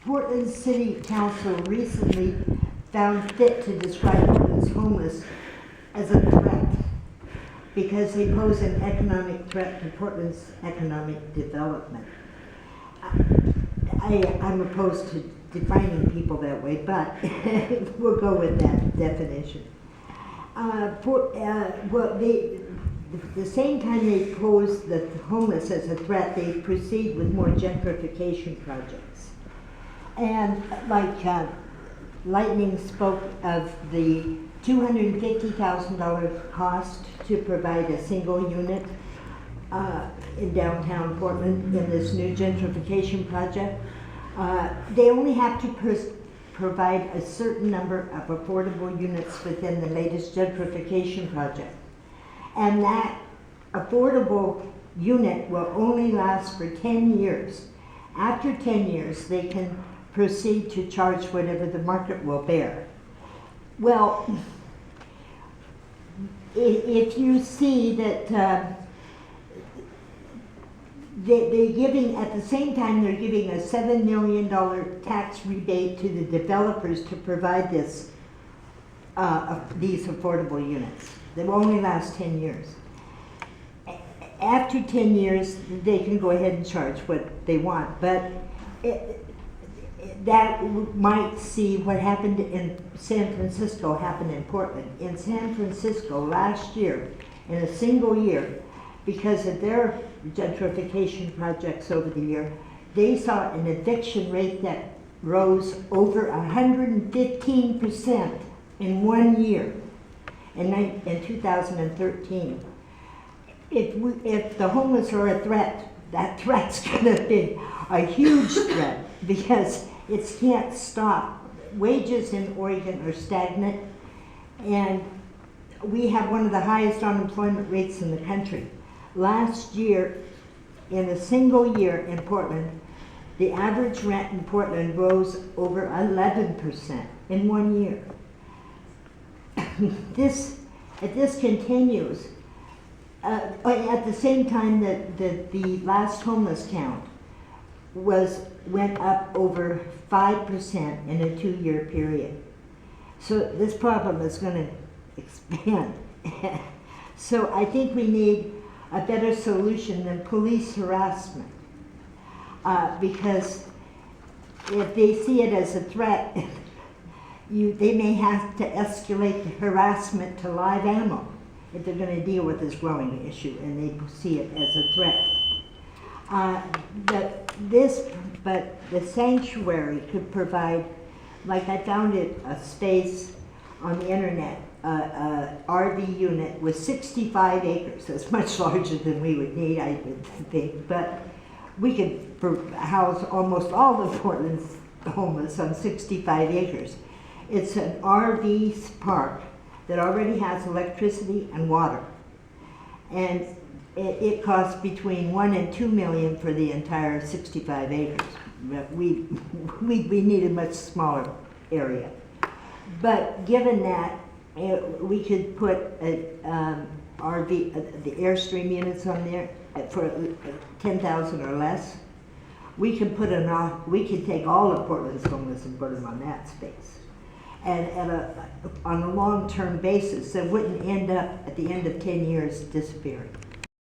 Portland City Council recently found fit to describe Portland's homeless as a threat because they pose an economic threat to Portland's economic development. I'm opposed to defining people that way, but we'll go with that definition. The same time they pose the homeless as a threat, they proceed with more gentrification projects. And like Lightning spoke of the $250,000 cost to provide a single unit in downtown Portland in this new gentrification project. They only have to provide a certain number of affordable units within the latest gentrification project. And that affordable unit will only last for 10 years. After 10 years, they can proceed to charge whatever the market will bear. Well, if you see that they're giving, at the same time, they're giving a $7 million tax rebate to the developers to provide this, these affordable units. They will only last 10 years. After 10 years, they can go ahead and charge what they want, but that might see what happened in San Francisco happen in Portland. In San Francisco last year, in a single year, because of their gentrification projects over the year, they saw an eviction rate that rose over 115% in 1 year, in 2013. If the homeless are a threat, that threat's gonna be a huge threat because it can't stop. Wages in Oregon are stagnant, and we have one of the highest unemployment rates in the country. Last year, in a single year in Portland, the average rent in Portland rose over 11% in 1 year. If this continues, at the same time that the last homeless count went up over 5% in a 2-year period. So this problem is going to expand. So I think we need a better solution than police harassment, because if they see it as a threat, they may have to escalate the harassment to live ammo if they're going to deal with this growing issue and they see it as a threat. But the sanctuary could provide, like I found it, a space on the internet, RV unit with 65 acres. That's much larger than we would need, I would think, but we could house almost all of Portland's homeless on 65 acres. It's an RV park that already has electricity and water. And it costs between $1 and $2 million for the entire 65 acres. But we need a much smaller area. But given that, we could put the Airstream units on there for 10,000 or less. We could take all of Portland's homeless and put them on that space. And on a long-term basis, that wouldn't end up at the end of 10 years disappearing.